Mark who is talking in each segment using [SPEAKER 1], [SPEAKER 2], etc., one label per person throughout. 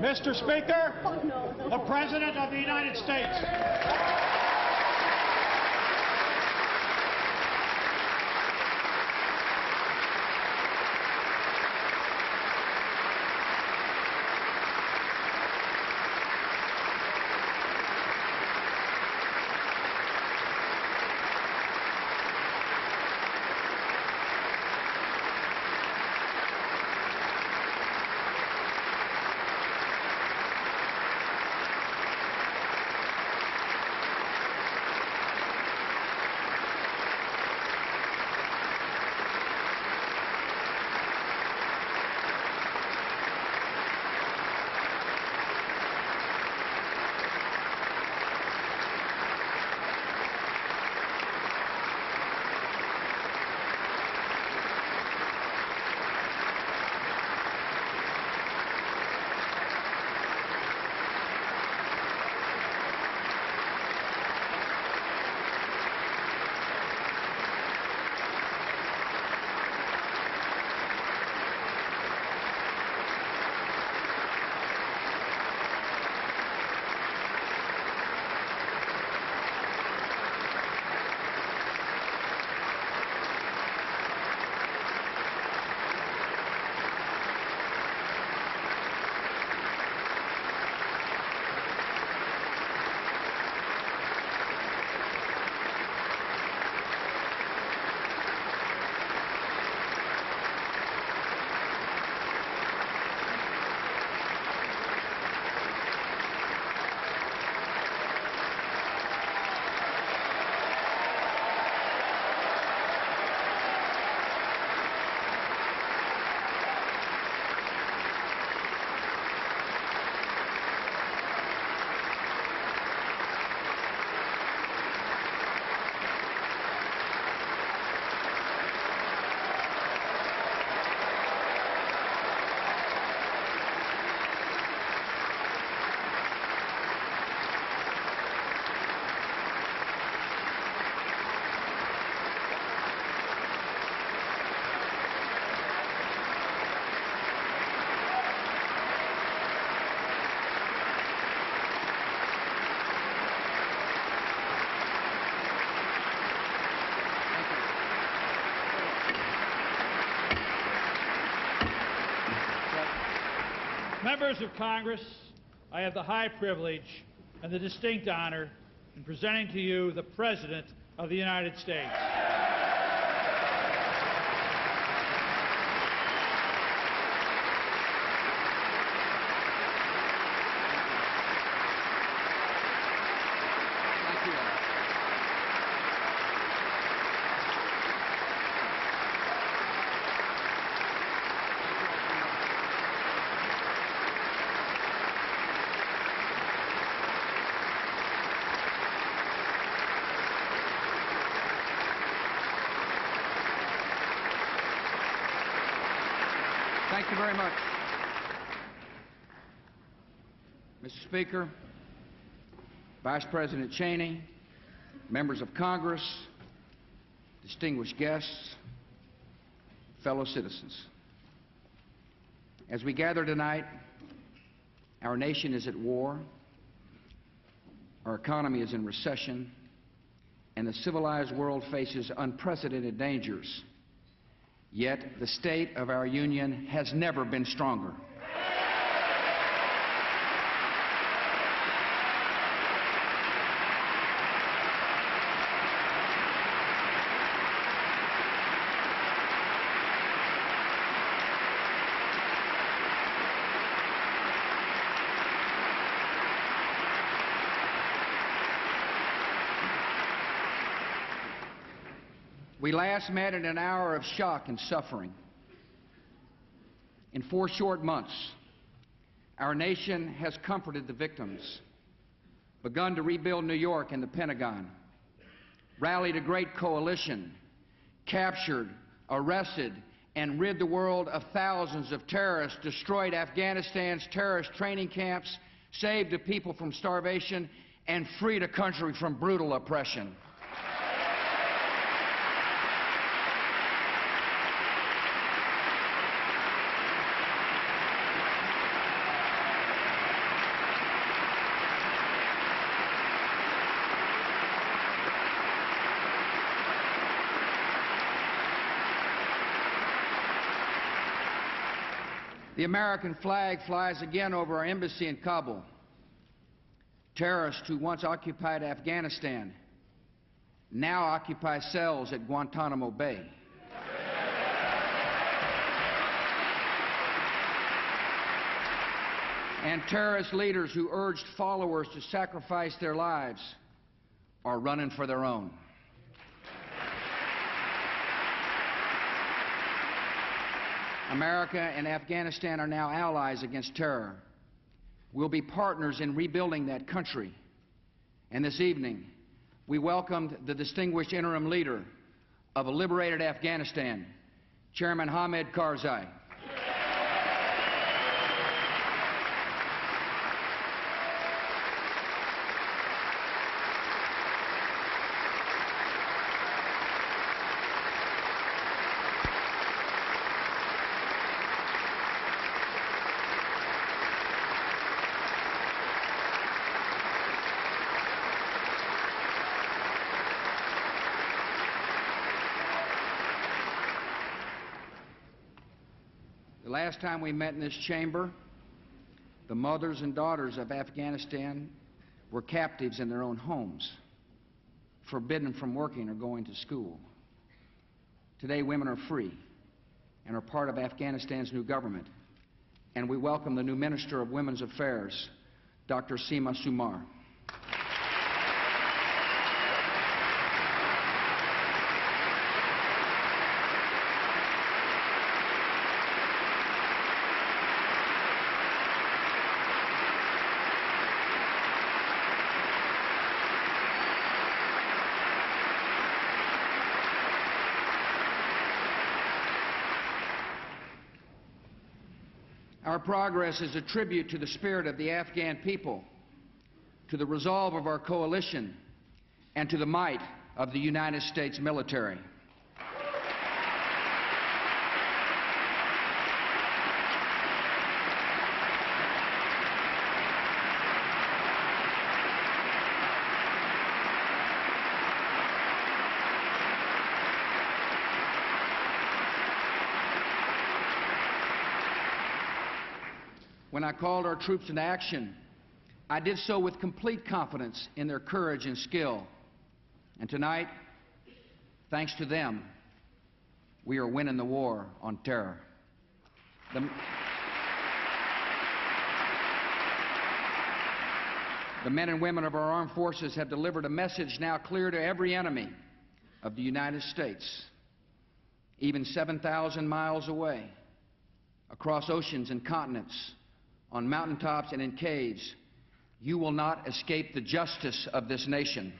[SPEAKER 1] Mr. Speaker, the President of the United States. Members of Congress, I have the high privilege and the distinct honor in presenting to you the President of the United States.
[SPEAKER 2] Thank you very much. Mr. Speaker, Vice President Cheney, members of Congress, distinguished guests, fellow citizens. As we gather tonight, our nation is at war, our economy is in recession, and the civilized world faces unprecedented dangers. Yet the state of our union has never been stronger. We last met in an hour of shock and suffering. In 4 short months, our nation has comforted the victims, begun to rebuild New York and the Pentagon, rallied a great coalition, captured, arrested, and rid the world of thousands of terrorists, destroyed Afghanistan's terrorist training camps, saved the people from starvation, and freed a country from brutal oppression. The American flag flies again over our embassy in Kabul. Terrorists who once occupied Afghanistan now occupy cells at Guantanamo Bay. And terrorist leaders who urged followers to sacrifice their lives are running for their own. America and Afghanistan are now allies against terror. We'll be partners in rebuilding that country. And this evening, we welcomed the distinguished interim leader of a liberated Afghanistan, Chairman Hamid Karzai. The last time we met in this chamber, the mothers and daughters of Afghanistan were captives in their own homes, forbidden from working or going to school. Today, women are free and are part of Afghanistan's new government, and we welcome the new Minister of Women's Affairs, Dr. Seema Sumar. Our progress is a tribute to the spirit of the Afghan people, to the resolve of our coalition, and to the might of the United States military. When I called our troops into action, I did so with complete confidence in their courage and skill. And tonight, thanks to them, we are winning the war on terror. The men and women of our armed forces have delivered a message now clear to every enemy of the United States, even 7,000 miles away, across oceans and continents, on mountaintops and in caves. You will not escape the justice of this nation.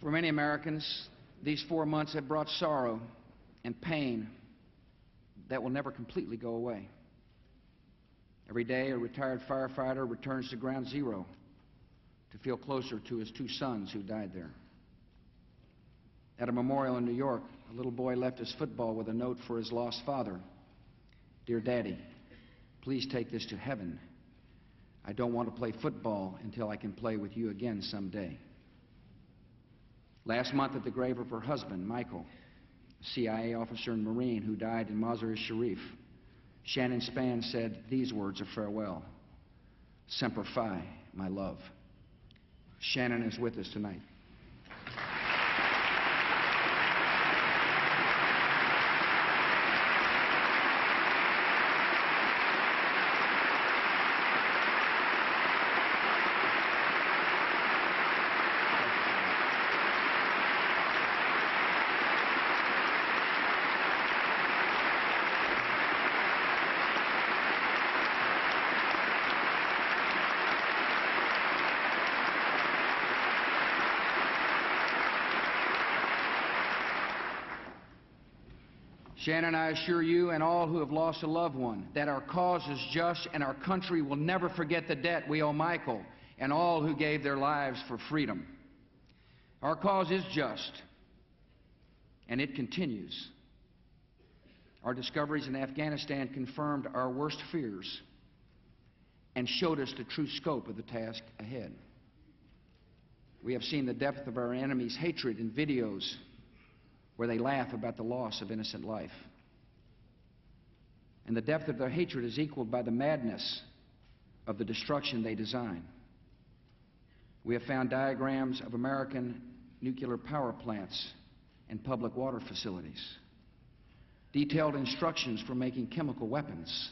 [SPEAKER 2] For many Americans, these 4 months have brought sorrow and pain that will never completely go away. Every day, a retired firefighter returns to ground zero to feel closer to his 2 sons who died there. At a memorial in New York, a little boy left his football with a note for his lost father. Dear Daddy, please take this to heaven. I don't want to play football until I can play with you again someday. Last month at the grave of her husband, Michael, a CIA officer and Marine who died in Mazar-e-Sharif, Shannon Spann said these words of farewell: Semper Fi, my love. Shannon is with us tonight. Shannon, I assure you and all who have lost a loved one that our cause is just and our country will never forget the debt we owe Michael and all who gave their lives for freedom. Our cause is just, and it continues. Our discoveries in Afghanistan confirmed our worst fears and showed us the true scope of the task ahead. We have seen the depth of our enemies' hatred in videos where they laugh about the loss of innocent life. And the depth of their hatred is equaled by the madness of the destruction they design. We have found diagrams of American nuclear power plants and public water facilities, detailed instructions for making chemical weapons,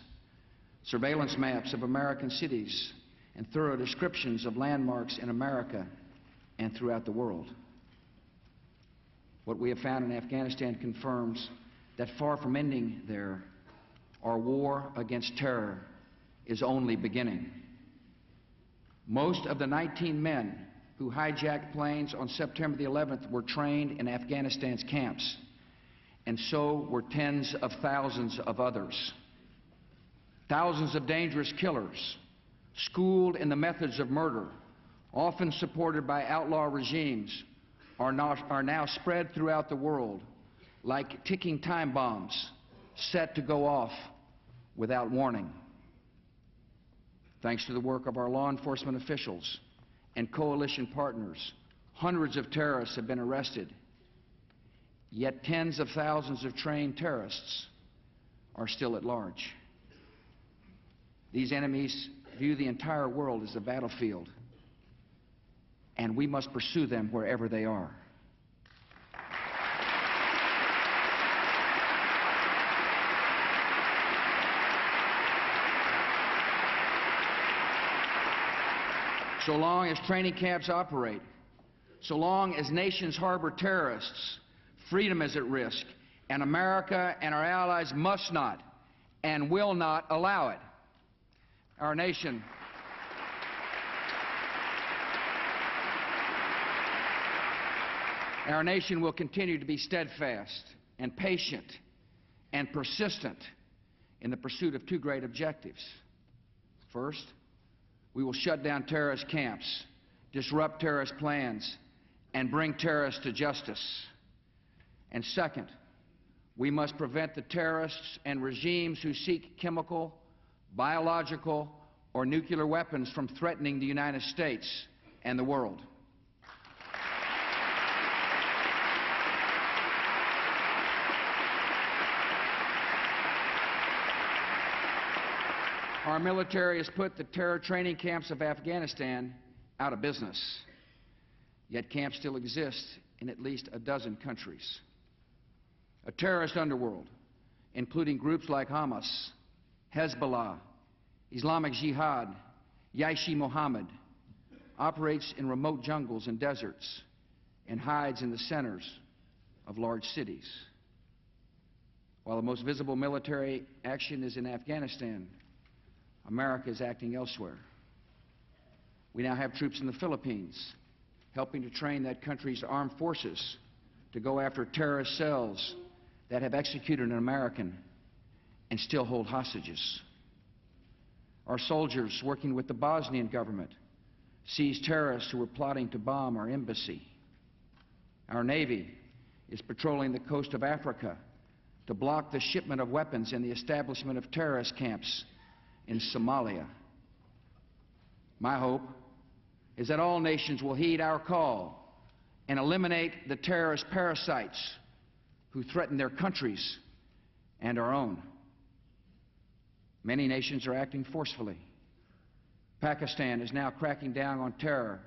[SPEAKER 2] surveillance maps of American cities, and thorough descriptions of landmarks in America and throughout the world. What we have found in Afghanistan confirms that far from ending there, our war against terror is only beginning. Most of the 19 men who hijacked planes on September the 11th were trained in Afghanistan's camps, and so were tens of thousands of others. Thousands of dangerous killers, schooled in the methods of murder, often supported by outlaw regimes, are now spread throughout the world like ticking time bombs set to go off without warning. Thanks to the work of our law enforcement officials and coalition partners, hundreds of terrorists have been arrested, yet tens of thousands of trained terrorists are still at large. These enemies view the entire world as a battlefield, and we must pursue them wherever they are. So long as training camps operate, so long as nations harbor terrorists, freedom is at risk, and America and our allies must not and will not allow it. Our nation will continue to be steadfast and patient and persistent in the pursuit of two great objectives. First, we will shut down terrorist camps, disrupt terrorist plans, and bring terrorists to justice. And second, we must prevent the terrorists and regimes who seek chemical, biological, or nuclear weapons from threatening the United States and the world. Our military has put the terror training camps of Afghanistan out of business, yet camps still exist in at least a dozen countries. A terrorist underworld, including groups like Hamas, Hezbollah, Islamic Jihad, Jaish-e-Mohammed, operates in remote jungles and deserts and hides in the centers of large cities. While the most visible military action is in Afghanistan, America is acting elsewhere. We now have troops in the Philippines, helping to train that country's armed forces to go after terrorist cells that have executed an American and still hold hostages. Our soldiers, working with the Bosnian government, seized terrorists who were plotting to bomb our embassy. Our Navy is patrolling the coast of Africa to block the shipment of weapons and the establishment of terrorist camps in Somalia. My hope is that all nations will heed our call and eliminate the terrorist parasites who threaten their countries and our own. Many nations are acting forcefully. Pakistan is now cracking down on terror,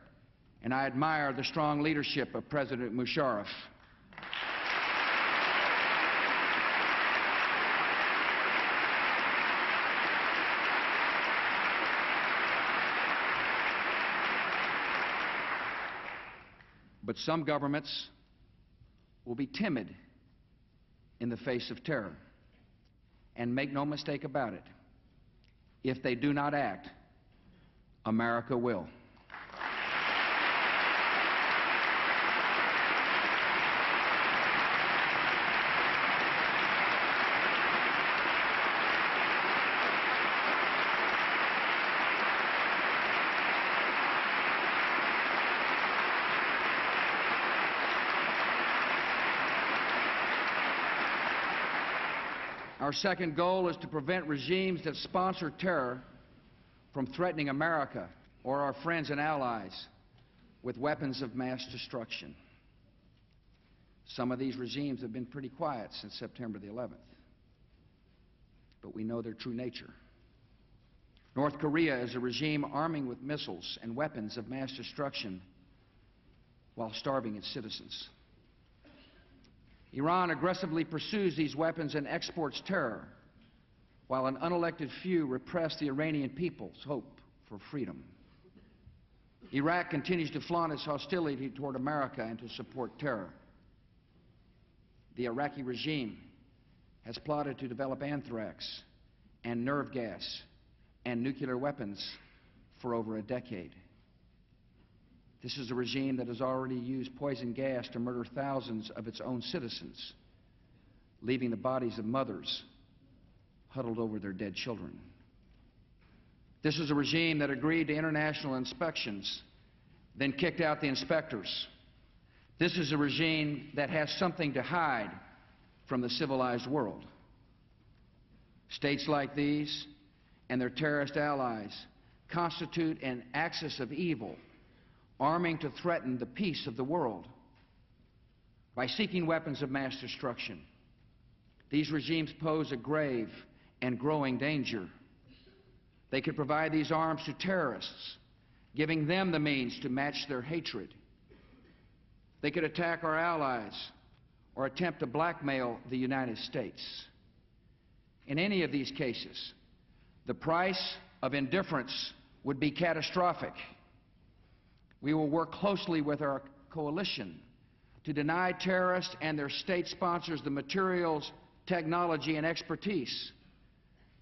[SPEAKER 2] and I admire the strong leadership of President Musharraf. But some governments will be timid in the face of terror. And make no mistake about it, if they do not act, America will. Our second goal is to prevent regimes that sponsor terror from threatening America or our friends and allies with weapons of mass destruction. Some of these regimes have been pretty quiet since September the 11th, but we know their true nature. North Korea is a regime arming with missiles and weapons of mass destruction while starving its citizens. Iran aggressively pursues these weapons and exports terror, while an unelected few repress the Iranian people's hope for freedom. Iraq continues to flaunt its hostility toward America and to support terror. The Iraqi regime has plotted to develop anthrax and nerve gas and nuclear weapons for over a decade. This is a regime that has already used poison gas to murder thousands of its own citizens, leaving the bodies of mothers huddled over their dead children. This is a regime that agreed to international inspections, then kicked out the inspectors. This is a regime that has something to hide from the civilized world. States like these and their terrorist allies constitute an axis of evil, arming to threaten the peace of the world. By seeking weapons of mass destruction, these regimes pose a grave and growing danger. They could provide these arms to terrorists, giving them the means to match their hatred. They could attack our allies or attempt to blackmail the United States. In any of these cases, the price of indifference would be catastrophic. We will work closely with our coalition to deny terrorists and their state sponsors the materials, technology, and expertise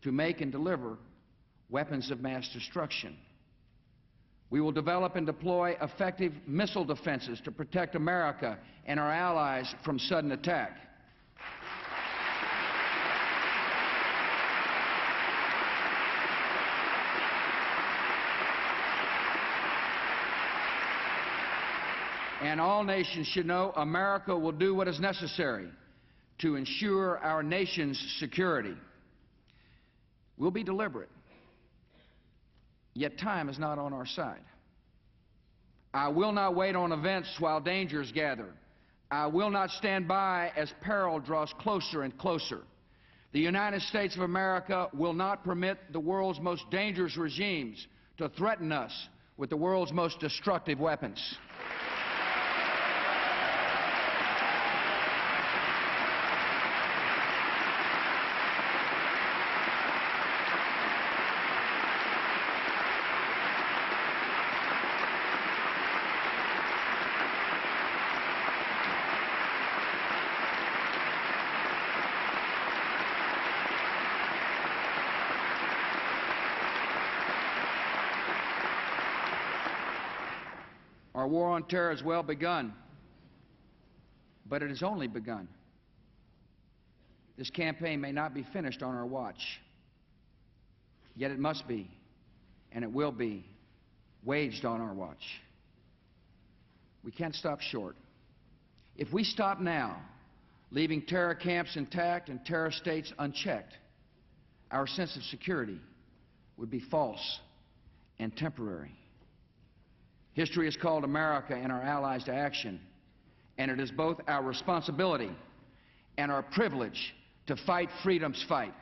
[SPEAKER 2] to make and deliver weapons of mass destruction. We will develop and deploy effective missile defenses to protect America and our allies from sudden attack. And all nations should know America will do what is necessary to ensure our nation's security. We'll be deliberate, yet time is not on our side. I will not wait on events while dangers gather. I will not stand by as peril draws closer and closer. The United States of America will not permit the world's most dangerous regimes to threaten us with the world's most destructive weapons. Our war on terror has well begun, but it has only begun. This campaign may not be finished on our watch, yet it must be, and it will be, waged on our watch. We can't stop short. If we stop now, leaving terror camps intact and terror states unchecked, our sense of security would be false and temporary. History has called America and our allies to action, and it is both our responsibility and our privilege to fight freedom's fight.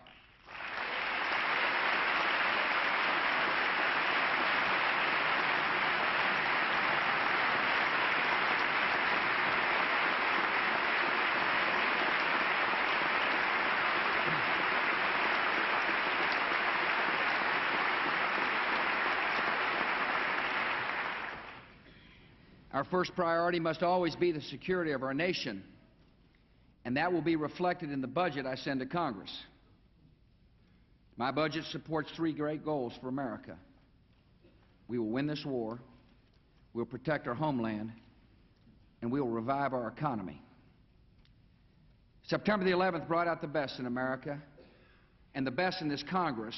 [SPEAKER 2] Our first priority must always be the security of our nation, and that will be reflected in the budget I send to Congress. My budget supports three great goals for America. We will win this war, we'll protect our homeland, and we will revive our economy. September the 11th brought out the best in America and the best in this Congress,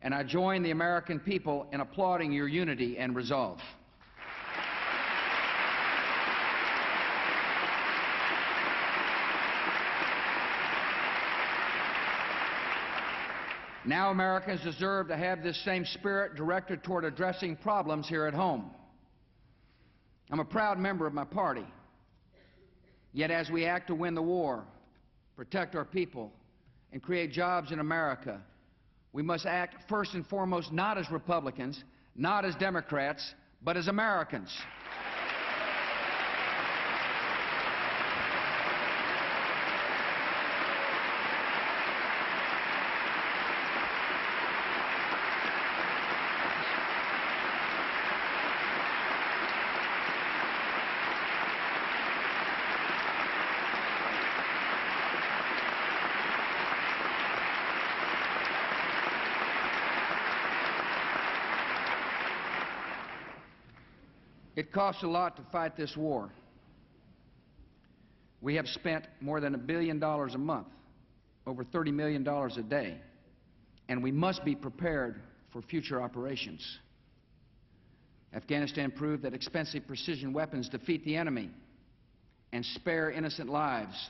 [SPEAKER 2] and I join the American people in applauding your unity and resolve. Now Americans deserve to have this same spirit directed toward addressing problems here at home. I'm a proud member of my party. Yet as we act to win the war, protect our people, and create jobs in America, we must act first and foremost not as Republicans, not as Democrats, but as Americans. It costs a lot to fight this war. We have spent more than $1 billion a month, over $30 million a day, and we must be prepared for future operations. Afghanistan proved that expensive precision weapons defeat the enemy and spare innocent lives,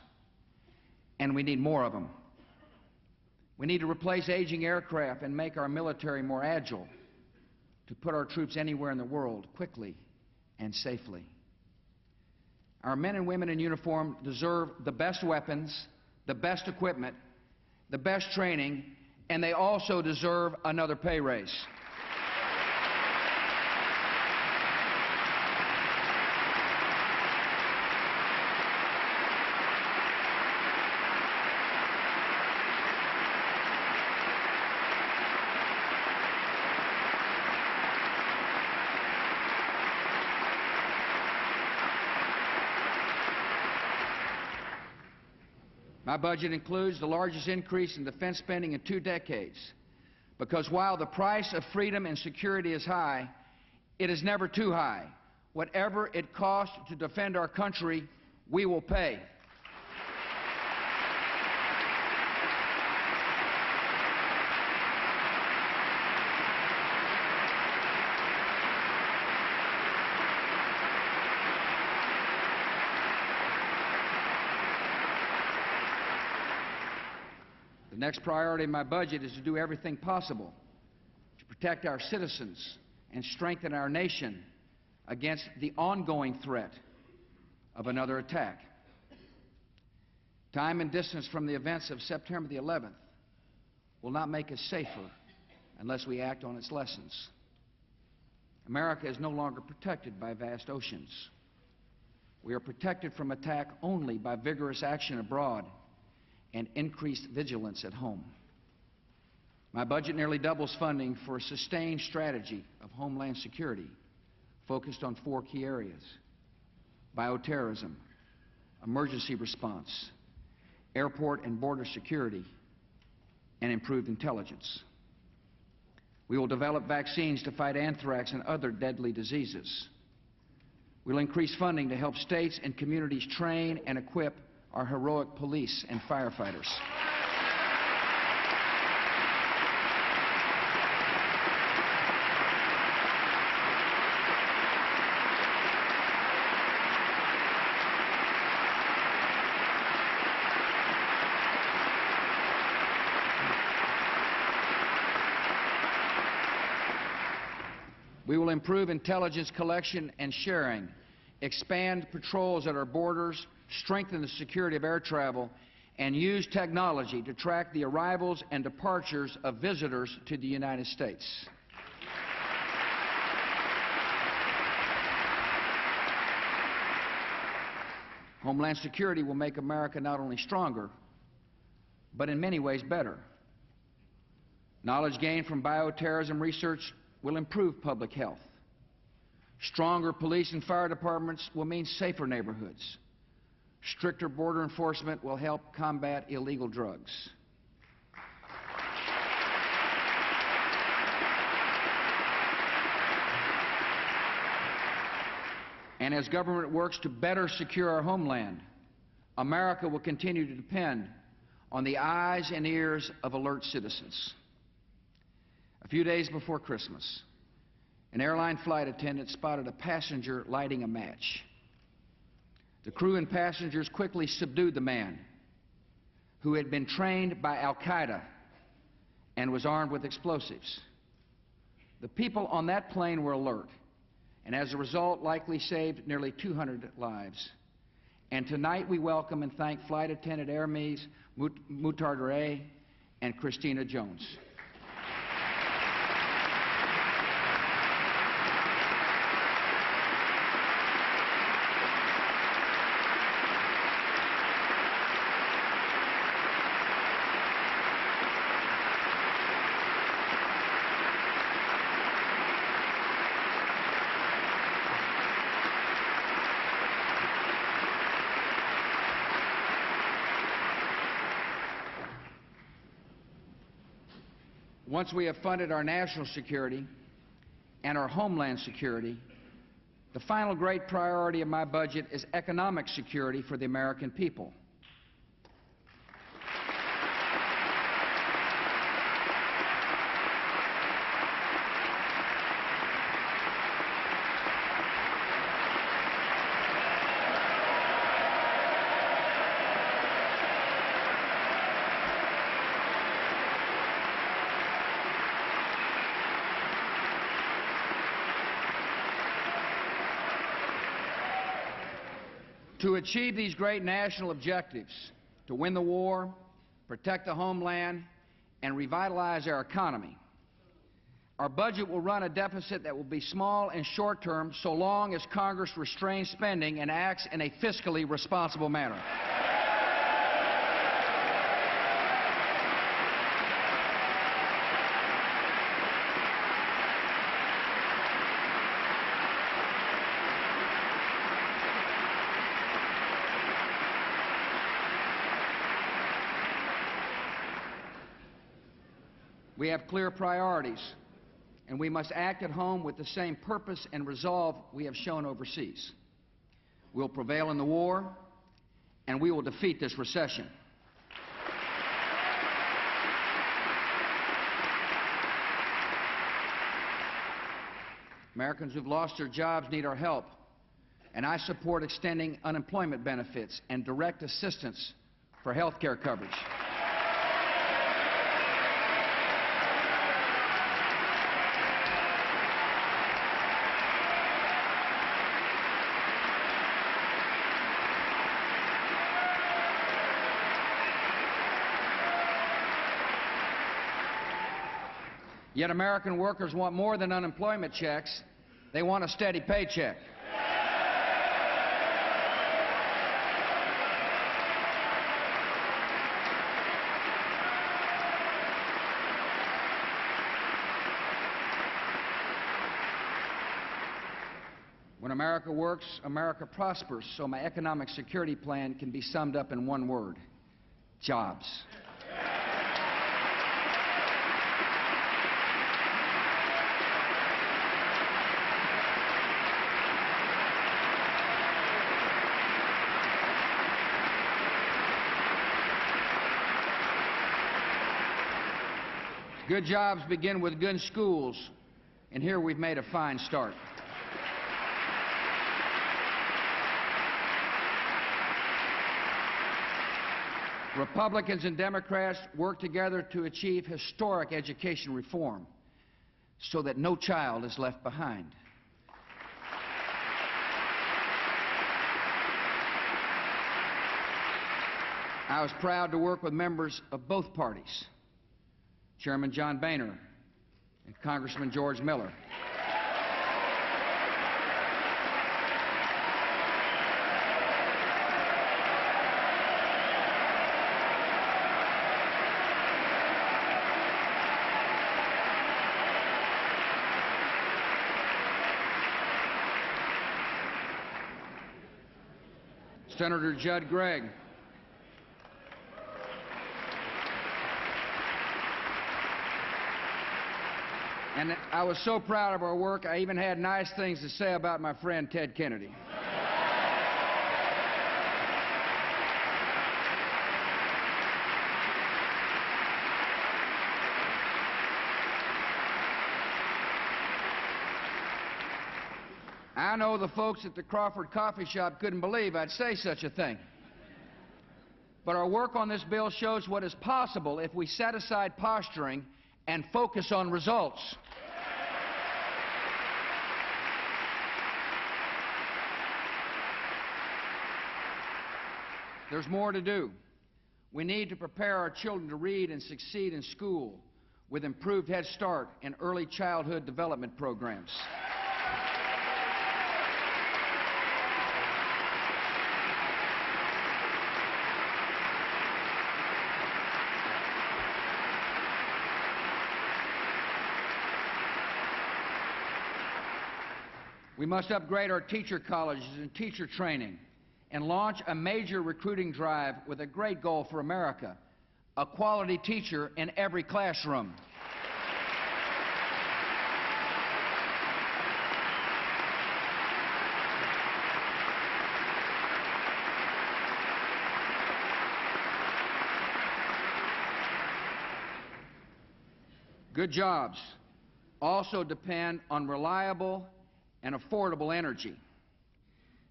[SPEAKER 2] and we need more of them. We need to replace aging aircraft and make our military more agile to put our troops anywhere in the world quickly and safely. Our men and women in uniform deserve the best weapons, the best equipment, the best training, and they also deserve another pay raise. My budget includes the largest increase in defense spending in 2 decades, because while the price of freedom and security is high, it is never too high. Whatever it costs to defend our country, we will pay. The next priority in my budget is to do everything possible to protect our citizens and strengthen our nation against the ongoing threat of another attack. Time and distance from the events of September the 11th will not make us safer unless we act on its lessons. America is no longer protected by vast oceans. We are protected from attack only by vigorous action abroad and increased vigilance at home. My budget nearly doubles funding for a sustained strategy of homeland security focused on 4 key areas: bioterrorism, emergency response, airport and border security, and improved intelligence. We will develop vaccines to fight anthrax and other deadly diseases. We'll increase funding to help states and communities train and equip our heroic police and firefighters. We will improve intelligence collection and sharing, expand patrols at our borders, strengthen the security of air travel, and use technology to track the arrivals and departures of visitors to the United States. Homeland security will make America not only stronger, but in many ways better. Knowledge gained from bioterrorism research will improve public health. Stronger police and fire departments will mean safer neighborhoods. Stricter border enforcement will help combat illegal drugs. And as government works to better secure our homeland, America will continue to depend on the eyes and ears of alert citizens. A few days before Christmas, an airline flight attendant spotted a passenger lighting a match. The crew and passengers quickly subdued the man, who had been trained by Al-Qaeda and was armed with explosives. The people on that plane were alert, and as a result likely saved nearly 200 lives. And tonight we welcome and thank Flight Attendant Hermes Moutardere and Christina Jones. Once we have funded our national security and our homeland security, the final great priority of my budget is economic security for the American people. To achieve these great national objectives, to win the war, protect the homeland, and revitalize our economy, our budget will run a deficit that will be small and short-term so long as Congress restrains spending and acts in a fiscally responsible manner. We have clear priorities, and we must act at home with the same purpose and resolve we have shown overseas. We'll prevail in the war, and we will defeat this recession. Americans who've lost their jobs need our help, and I support extending unemployment benefits and direct assistance for health care coverage. Yet American workers want more than unemployment checks. They want a steady paycheck. When America works, America prospers, so my economic security plan can be summed up in one word: jobs. Good jobs begin with good schools, and here we've made a fine start. Republicans and Democrats work together to achieve historic education reform so that no child is left behind. I was proud to work with members of both parties, Chairman John Boehner and Congressman George Miller. Senator Judd Gregg, and I was so proud of our work, I even had nice things to say about my friend Ted Kennedy. I know the folks at the Crawford Coffee Shop couldn't believe I'd say such a thing. But our work on this bill shows what is possible if we set aside posturing and focus on results. There's more to do. We need to prepare our children to read and succeed in school with improved Head Start and early childhood development programs. We must upgrade our teacher colleges and teacher training and launch a major recruiting drive with a great goal for America: a quality teacher in every classroom. Good jobs also depend on reliable and affordable energy.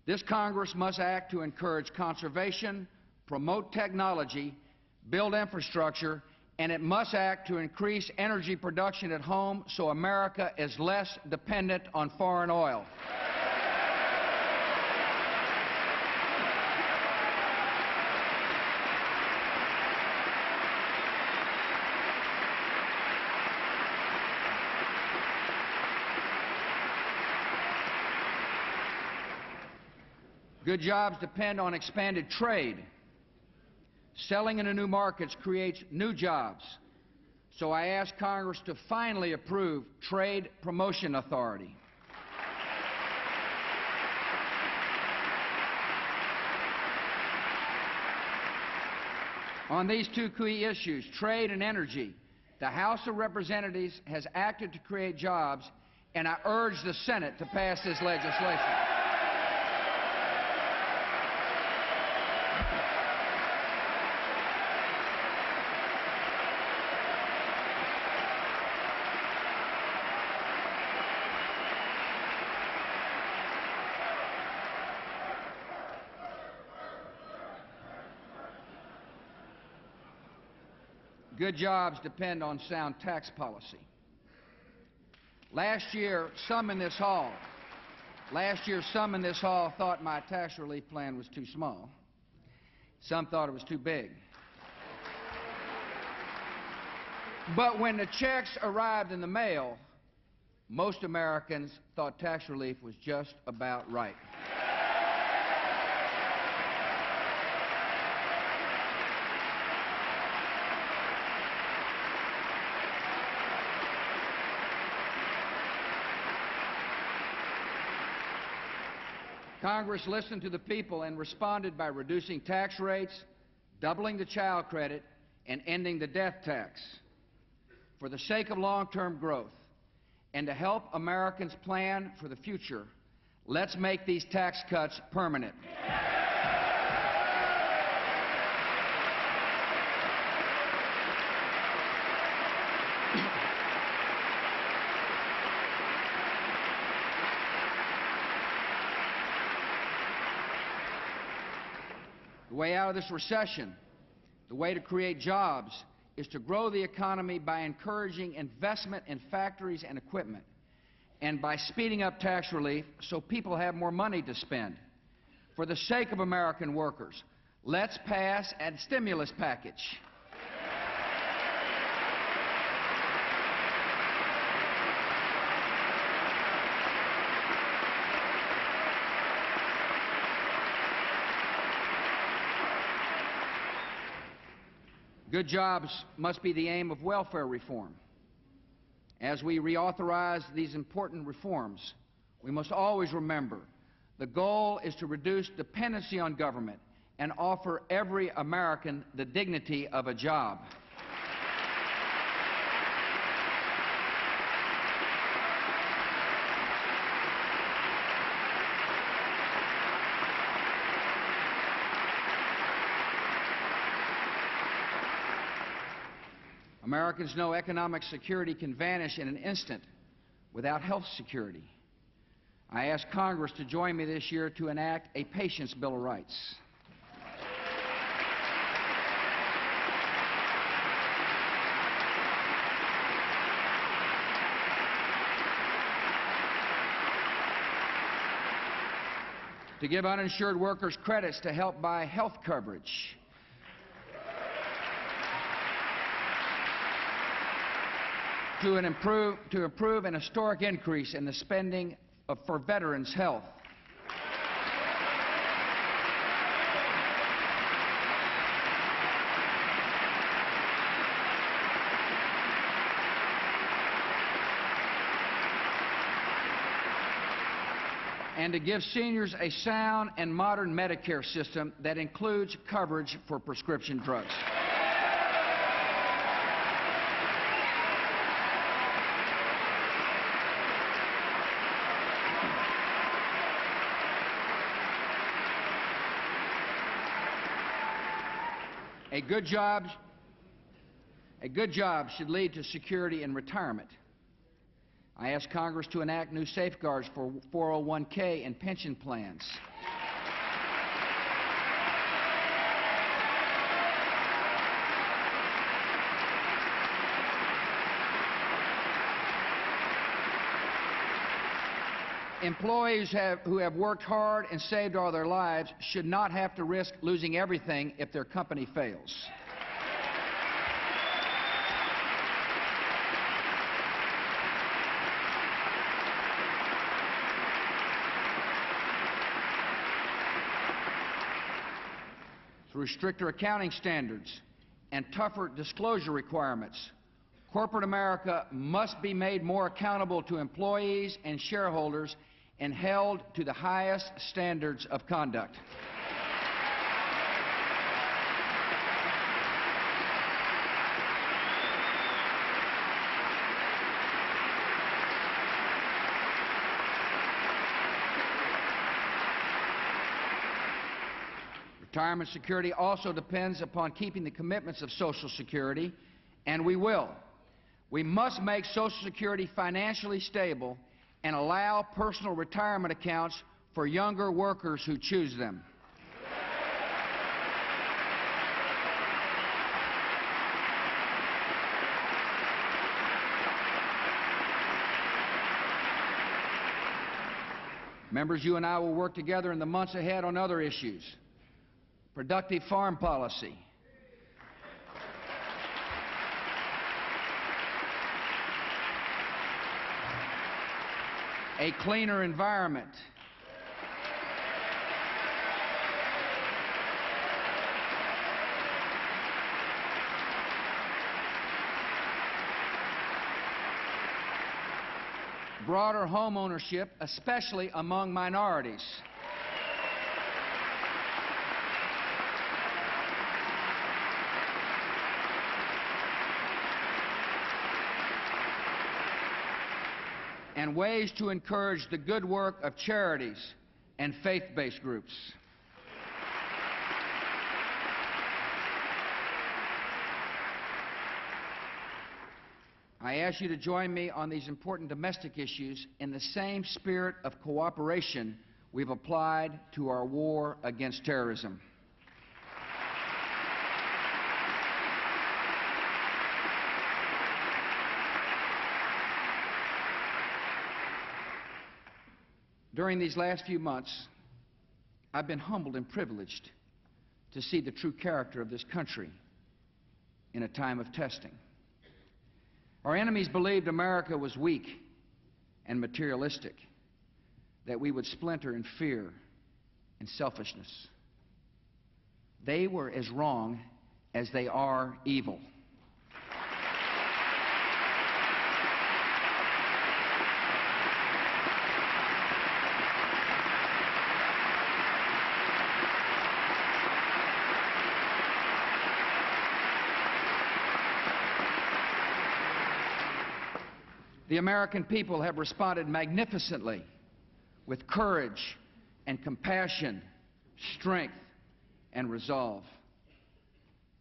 [SPEAKER 2] This Congress must act to encourage conservation, promote technology, build infrastructure, and it must act to increase energy production at home so America is less dependent on foreign oil. Good jobs depend on expanded trade. Selling into new markets creates new jobs. So I ask Congress to finally approve Trade Promotion Authority. On these two key issues, trade and energy, the House of Representatives has acted to create jobs, and I urge the Senate to pass this legislation. Good jobs depend on sound tax policy. Last year, some in this hall thought my tax relief plan was too small. Some thought it was too big. But when the checks arrived in the mail, most Americans thought tax relief was just about right. Congress listened to the people and responded by reducing tax rates, doubling the child credit, and ending the death tax. For the sake of long-term growth and to help Americans plan for the future, let's make these tax cuts permanent. The way out of this recession, the way to create jobs, is to grow the economy by encouraging investment in factories and equipment, and by speeding up tax relief so people have more money to spend. For the sake of American workers, let's pass a stimulus package. Good jobs must be the aim of welfare reform. As we reauthorize these important reforms, we must always remember the goal is to reduce dependency on government and offer every American the dignity of a job. Americans know economic security can vanish in an instant without health security. I ask Congress to join me this year to enact a Patients' Bill of Rights. to give uninsured workers credits to help buy health coverage, to approve an historic increase in the spending for veterans' health, and to give seniors a sound and modern Medicare system that includes coverage for prescription drugs. A good job should lead to security in retirement. I ask Congress to enact new safeguards for 401k and pension plans. Employees who have worked hard and saved all their lives should not have to risk losing everything if their company fails. Through stricter accounting standards and tougher disclosure requirements, corporate America must be made more accountable to employees and shareholders and held to the highest standards of conduct. Retirement security also depends upon keeping the commitments of Social Security, and we will. We must make Social Security financially stable and allow personal retirement accounts for younger workers who choose them. Members, you and I will work together in the months ahead on other issues. Productive farm policy, a cleaner environment, broader home ownership, especially among minorities, and ways to encourage the good work of charities and faith-based groups. I ask you to join me on these important domestic issues in the same spirit of cooperation we've applied to our war against terrorism. During these last few months, I've been humbled and privileged to see the true character of this country in a time of testing. Our enemies believed America was weak and materialistic, that we would splinter in fear and selfishness. They were as wrong as they are evil. The American people have responded magnificently with courage and compassion, strength and resolve.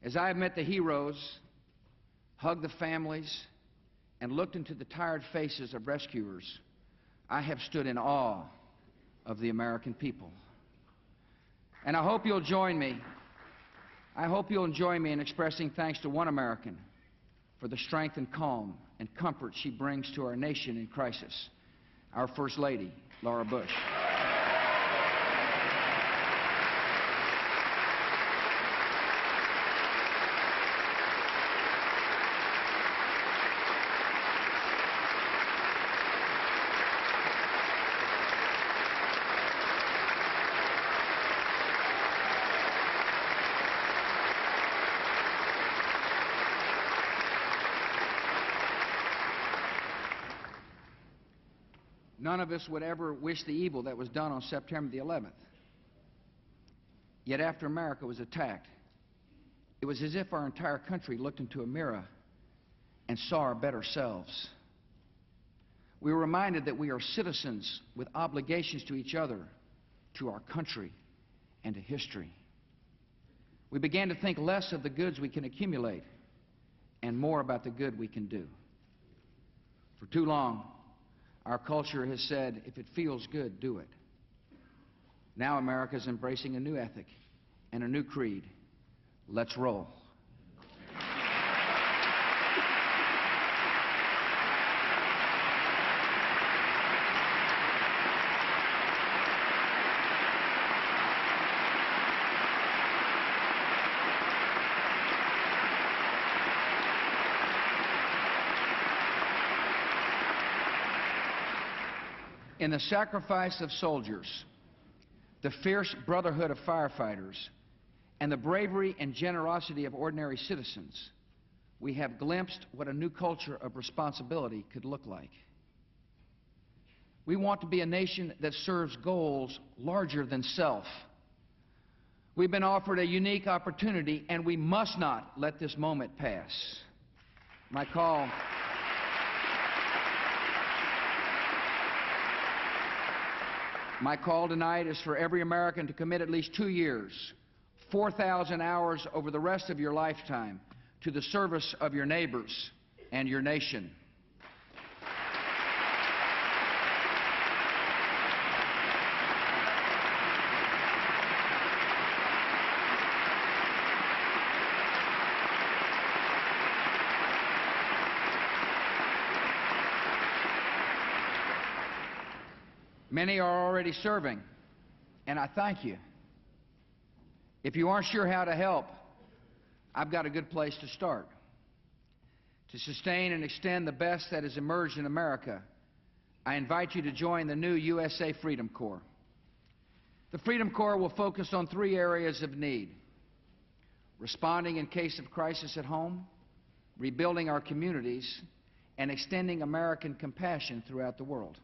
[SPEAKER 2] As I have met the heroes, hugged the families, and looked into the tired faces of rescuers, I have stood in awe of the American people. And I hope you'll join me. I hope you'll join me in expressing thanks to one American for the strength and calm and comfort she brings to our nation in crisis, our First Lady, Laura Bush. None of us would ever wish the evil that was done on September the 11th. Yet after America was attacked, it was as if our entire country looked into a mirror and saw our better selves. We were reminded that we are citizens with obligations to each other, to our country, and to history. We began to think less of the goods we can accumulate and more about the good we can do. For too long, our culture has said, if it feels good, do it. Now America is embracing a new ethic and a new creed. Let's roll. In the sacrifice of soldiers, the fierce brotherhood of firefighters, and the bravery and generosity of ordinary citizens, we have glimpsed what a new culture of responsibility could look like. We want to be a nation that serves goals larger than self. We've been offered a unique opportunity, and we must not let this moment pass. My call tonight is for every American to commit at least 2 years, 4,000 hours over the rest of your lifetime, to the service of your neighbors and your nation. Many are already serving, and I thank you. If you aren't sure how to help, I've got a good place to start. To sustain and extend the best that has emerged in America, I invite you to join the new USA Freedom Corps. The Freedom Corps will focus on 3 areas of need: responding in case of crisis at home, rebuilding our communities, and extending American compassion throughout the world.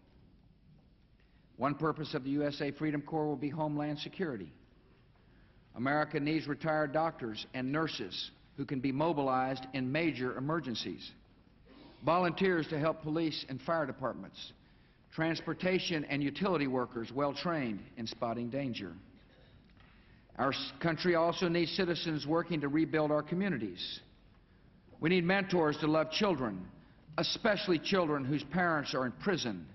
[SPEAKER 2] One purpose of the USA Freedom Corps will be homeland security. America needs retired doctors and nurses who can be mobilized in major emergencies, volunteers to help police and fire departments, transportation and utility workers well trained in spotting danger. Our country also needs citizens working to rebuild our communities. We need mentors to love children, especially children whose parents are in prison.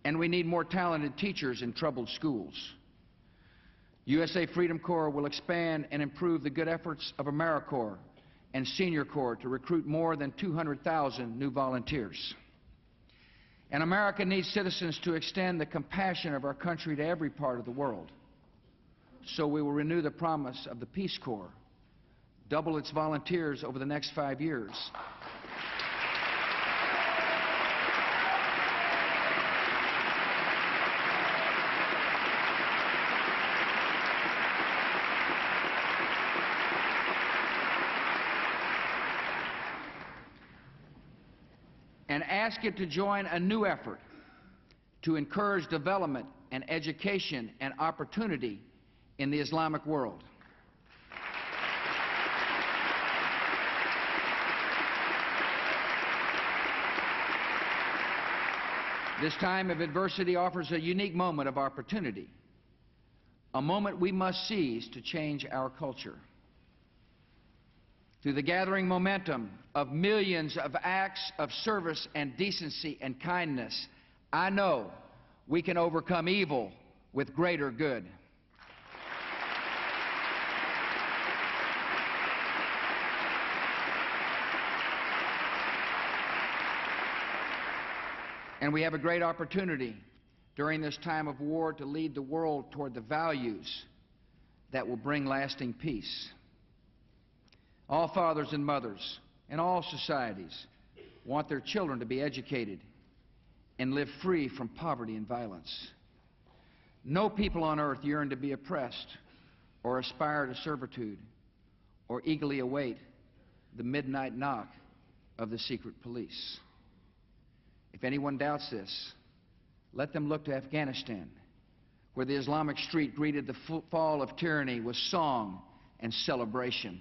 [SPEAKER 2] And we need more talented teachers in troubled schools. USA Freedom Corps will expand and improve the good efforts of AmeriCorps and Senior Corps to recruit more than 200,000 new volunteers. And America needs citizens to extend the compassion of our country to every part of the world. So we will renew the promise of the Peace Corps, double its volunteers over the next 5 years, and ask it to join a new effort to encourage development and education and opportunity in the Islamic world. This time of adversity offers a unique moment of opportunity, a moment we must seize to change our culture. Through the gathering momentum of millions of acts of service and decency and kindness, I know we can overcome evil with greater good. And we have a great opportunity during this time of war to lead the world toward the values that will bring lasting peace. All fathers and mothers in all societies want their children to be educated and live free from poverty and violence. No people on earth yearn to be oppressed or aspire to servitude or eagerly await the midnight knock of the secret police. If anyone doubts this, Let them look to Afghanistan, where the Islamic street greeted the fall of tyranny with song and celebration.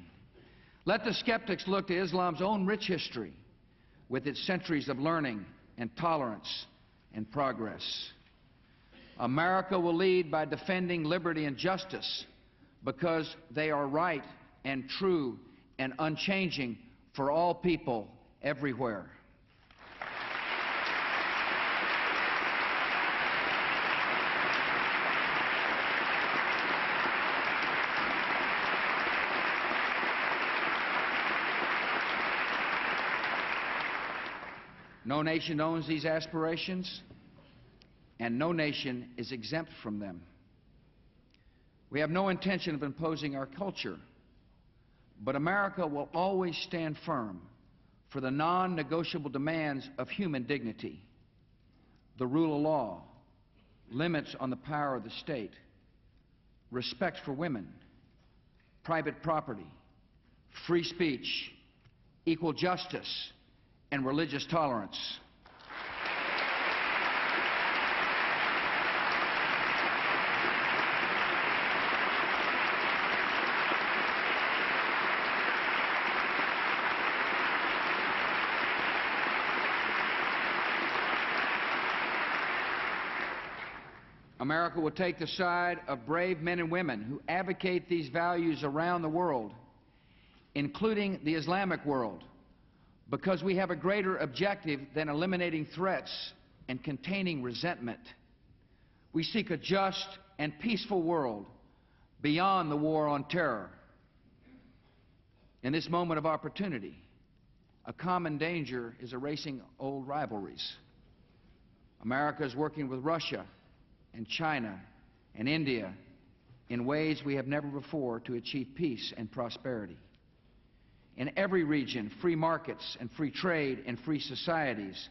[SPEAKER 2] Let the skeptics look to Islam's own rich history, with its centuries of learning and tolerance and progress. America will lead by defending liberty and justice because they are right and true and unchanging for all people everywhere. No nation owns these aspirations, and no nation is exempt from them. We have no intention of imposing our culture, but America will always stand firm for the non-negotiable demands of human dignity, the rule of law, limits on the power of the state, respect for women, private property, free speech, equal justice, and religious tolerance. America will take the side of brave men and women who advocate these values around the world, including the Islamic world, because we have a greater objective than eliminating threats and containing resentment. We seek a just and peaceful world beyond the war on terror. In this moment of opportunity, a common danger is erasing old rivalries. America is working with Russia and China and India in ways we have never before to achieve peace and prosperity. In every region, free markets and free trade and free societies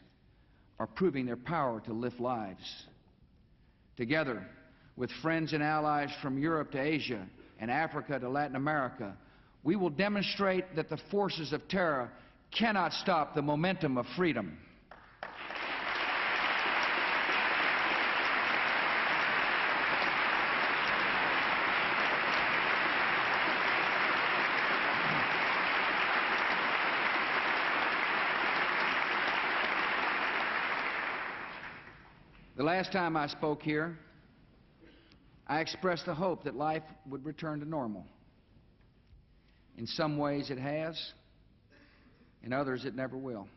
[SPEAKER 2] are proving their power to lift lives. Together with friends and allies from Europe to Asia and Africa to Latin America, we will demonstrate that the forces of terror cannot stop the momentum of freedom. The last time I spoke here, I expressed the hope that life would return to normal. In some ways it has, in others it never will.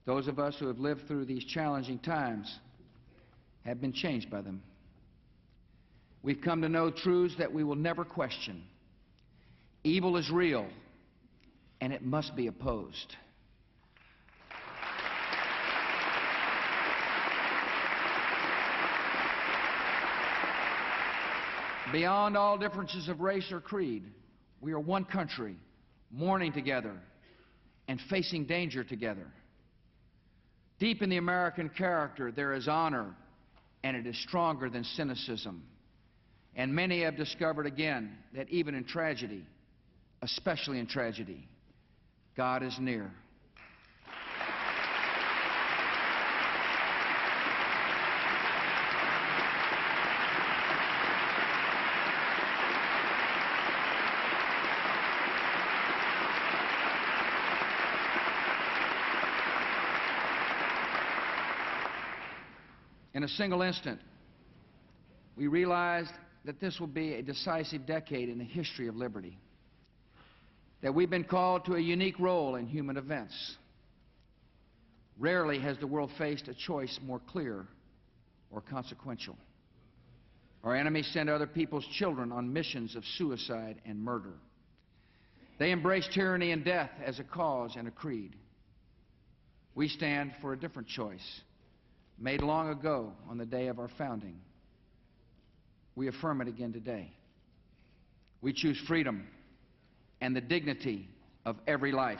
[SPEAKER 2] Those of us who have lived through these challenging times have been changed by them. We've come to know truths that we will never question. Evil is real, and it must be opposed. Beyond all differences of race or creed, we are one country, mourning together and facing danger together. Deep in the American character, there is honor, and it is stronger than cynicism. And many have discovered again that even in tragedy, especially in tragedy, God is near. In a single instant, we realized that this will be a decisive decade in the history of liberty, that we've been called to a unique role in human events. Rarely has the world faced a choice more clear or consequential. Our enemies send other people's children on missions of suicide and murder. They embrace tyranny and death as a cause and a creed. We stand for a different choice, made long ago on the day of our founding. We affirm it again today. We choose freedom and the dignity of every life.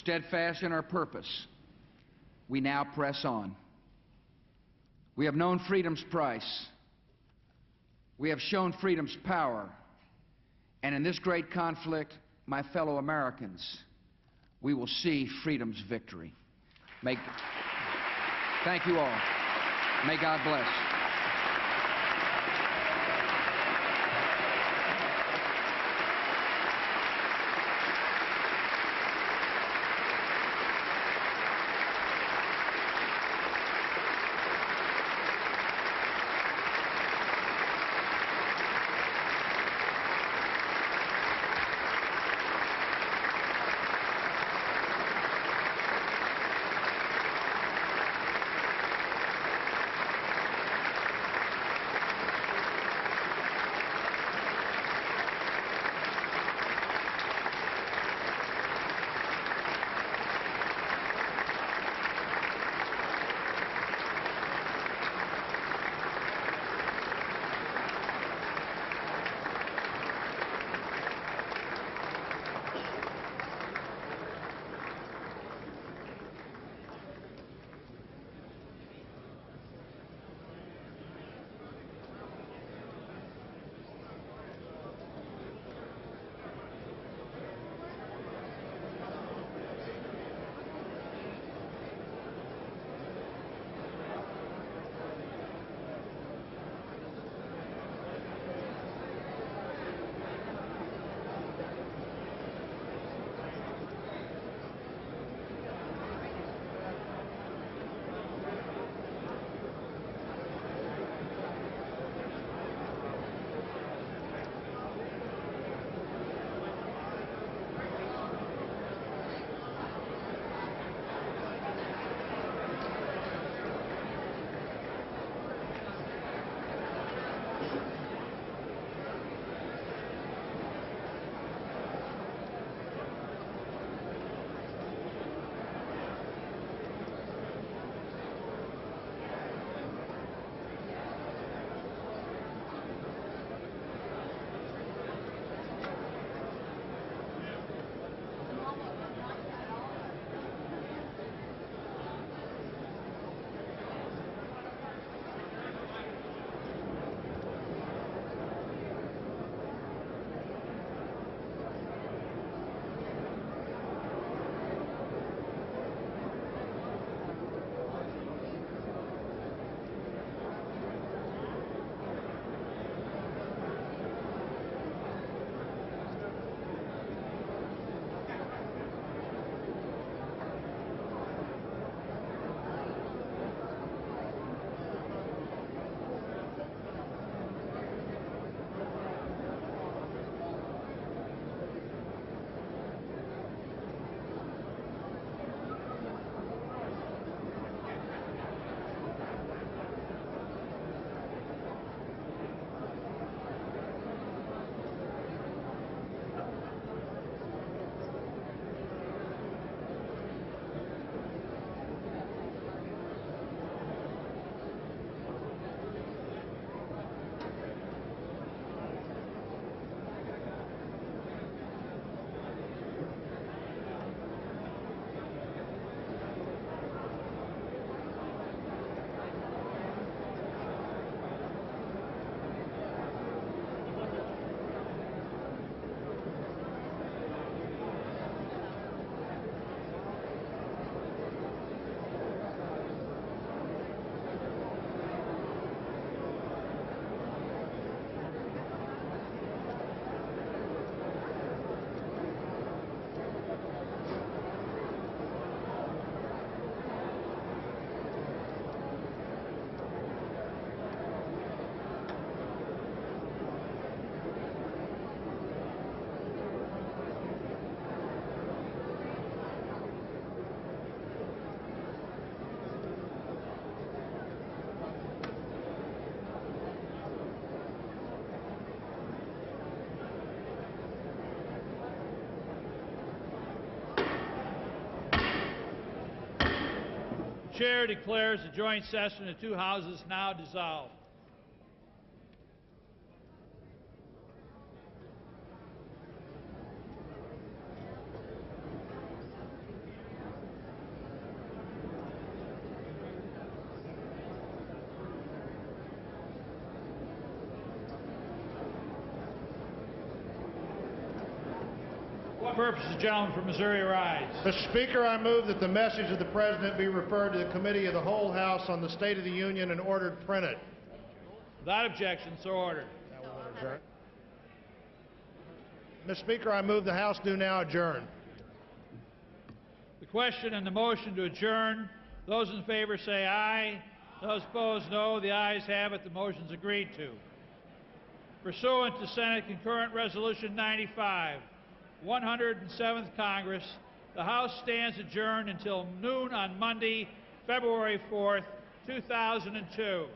[SPEAKER 2] steadfast in our purpose, we now press on. We have known freedom's price. We have shown freedom's power. And in this great conflict, my fellow Americans, we will see freedom's victory. Thank you all. May God bless.
[SPEAKER 1] Chair declares the joint session of the two houses now dissolved. purpose the gentleman from Missouri rise?
[SPEAKER 3] Mr. Speaker, I move that the message of the President be referred to the Committee of the Whole House on the State of the Union and ordered printed.
[SPEAKER 1] Without objection, so ordered.
[SPEAKER 3] Now we want to adjourn. Mr. Speaker, I move the House do now adjourn.
[SPEAKER 1] The question and the motion to adjourn. Those in favor say aye. Those opposed, no. The ayes have it. The motion is agreed to. Pursuant to Senate Concurrent Resolution 95, 107th Congress, the House stands adjourned until noon on Monday, February 4th, 2002.